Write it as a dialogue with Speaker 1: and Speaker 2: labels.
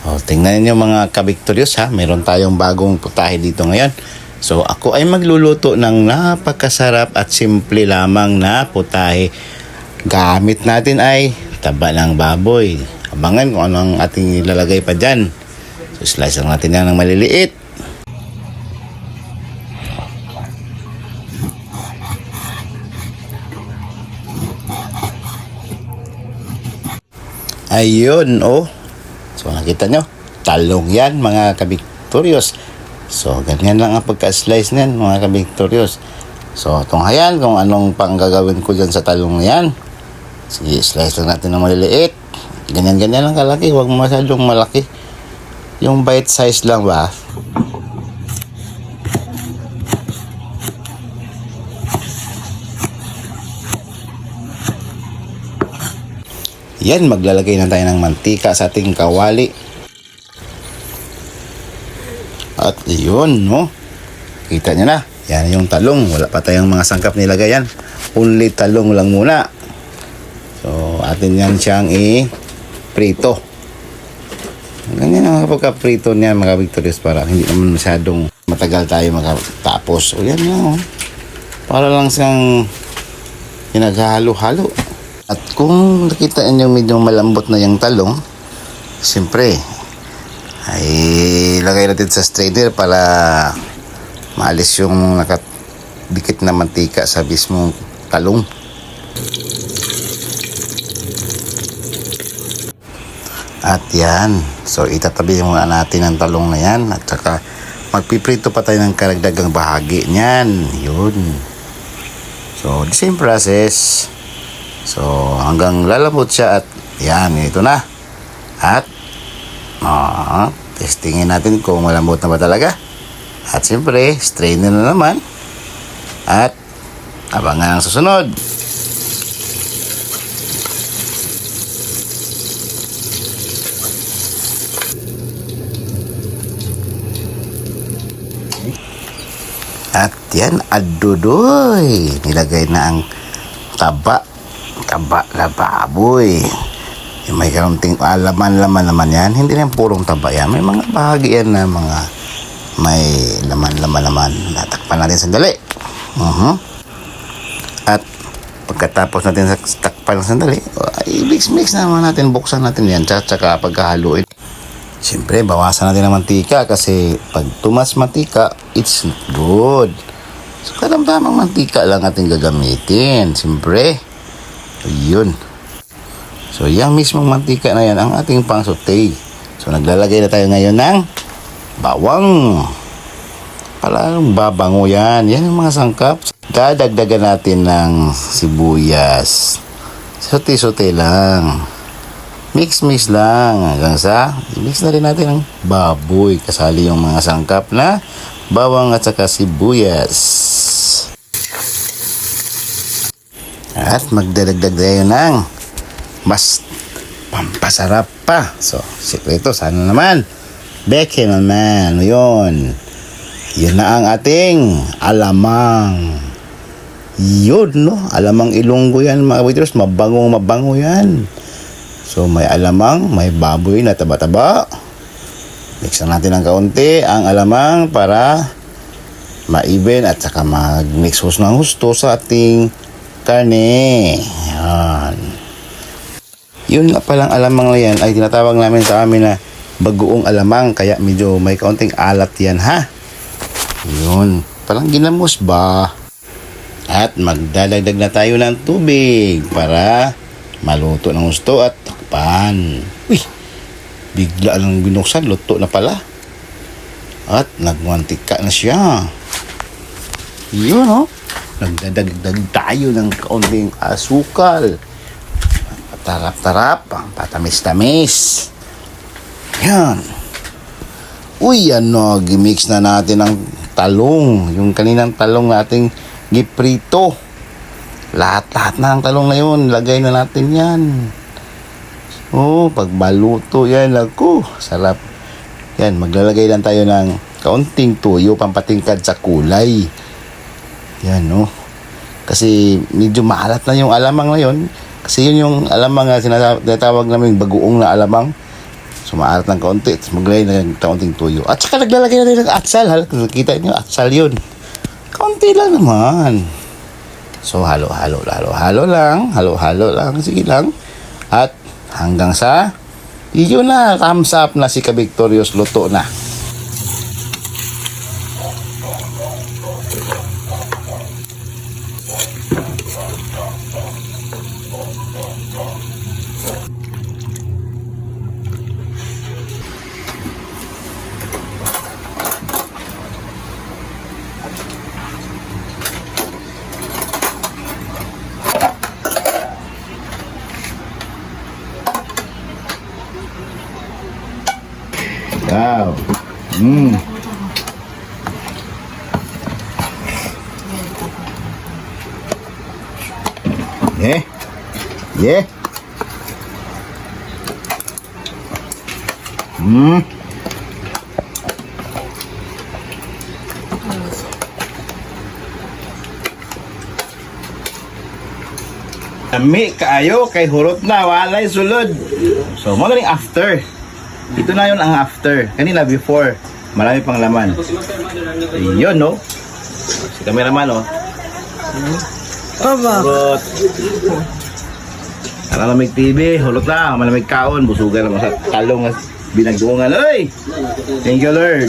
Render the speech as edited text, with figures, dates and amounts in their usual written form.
Speaker 1: O, tingnan niyo mga kabiktoryos ha, meron tayong bagong putahe dito ngayon. So ako ay magluluto ng napakasarap at simple lamang na putahe. Gamit natin ay taba ng baboy. Abangan kung ano ang ating ilalagay pa dyan. So slice lang natin yan ng maliliit. Ayun, oh. So, nakita nyo? Talong yan, mga kabiktoryos. So, ganyan lang ang pagka-slice niyan, mga kabiktoryos. So, tunghayan kung anong pang gagawin ko dyan sa talong yan. Sige, slice lang natin ng maliliit. Ganyan-ganyan lang kalaki, huwag masyadong malaki. Yung bite size lang ba? Yan, maglalagay na tayo ng mantika sa ating kawali. At yun, no? Kita nyo na. Yan yung talong. Wala pa tayong mga sangkap nilagay yan. Only talong lang muna. So, atin yan siyang i-prito. Ganyan ang pagka-prito niyan, mga Victorious, para hindi naman masyadong matagal tayo makatapos. O yan na, oh. Para lang siyang pinaghalo-halo. At kung nakita nyo medyo malambot na yung talong, siyempre, ay lagay natin sa strainer para maalis yung nakadikit na mantika sa mismong talong. At yan, so itatabi muna natin ang talong na yan at saka magpiprito pa tayo ng karagdagang bahagi niyan. Yun. So, the same process. So, hanggang lalambot siya at yan, ito na. At, testingin natin kung malambot na ba talaga. At siyempre, strainer na naman. At, abangan ang susunod. At yan, adudoy. Nilagay na ang taba na baboy. Yung may kaunting laman naman yan. Hindi na purong taba yan. May mga bahagi yan na mga may laman naman. Natakpan natin sandali. At pagkatapos natin takpan ng sandali, i-mix naman natin. Buksan natin yan. Tsaka pagkahaluin. Siyempre, bawasan natin ang mantika kasi pag tumas mantika, it's good. So, kalamtamang mantika lang ating gagamitin. Siyempre, yun. So, yung mismong mantika na yan ang ating pang-saute. So, naglalagay na tayo ngayon ng bawang. Palang babango yan. Yan yung mga sangkap. Dadagdagan natin ng sibuyas. Saute-saute lang. Mix lang hanggang sa mix na rin natin ang baboy. Kasali yung mga sangkap na bawang at saka sibuyas. At magdadagdag tayo ng mas pampasarap pa. So, sikreto sana naman. Beke naman. Yun. Yun na ang ating alamang. Yun, no? Alamang Ilonggo yan, mga waiters. Mabango yan. So, may alamang, may baboy na taba-taba. Mix na natin ng kaunti ang alamang para ma-even at saka mag-mix ng husto sa ating karne. Yan. Yun nga palang alamang na yan ay tinatawag namin sa amin na bagoong alamang. Kaya medyo may kaunting alat yan, ha? Yun. Parang ginamos ba? At magdadagdag na tayo ng tubig para maluto ng gusto at takpan. Uy! Bigla lang binuksan. Luto na pala. At nagmantika na siya. Yun, oh. Nagdadagdag tayo ng kaunting asukal. Patarap-tarap. Patamis-tamis. Yan. Uy, ano. Gimix na natin ang talong. Yung kaninang talong nating giprito. Lahat-lahat na ang talong na yun. Lagay na natin yan. Oh, pag maluto yan. Ako, sarap. Yan, maglalagay lang tayo ng kaunting tuyo. Pampatingkad sa kulay. Yan, no. Kasi medyo maalat na yung alamang na yun. Kasi yun yung alamang na tinatawag namin bagoong na alamang. So maalat ng kaunti. Tapos maglagay na ng kaunting tuyo. At saka naglalagay na rin ng atsal. Nakita nyo, atsal yun. Kaunti lang naman. So halo lang. Sige lang. At hanggang sa yun na, thumbs up na si Ka-Victorious, luto na. Wow. Yeah. Ami kaayo kay hurot na walay sulod. So mo galing after. Ito na yun ang after. Kanina before, marami pang laman. Ayun no. Si cameraman no. Hurot. Malamig TV, hulot lang, malamig kaon, busugan naman sa talong at binagdungan. Ay! Thank you Lord.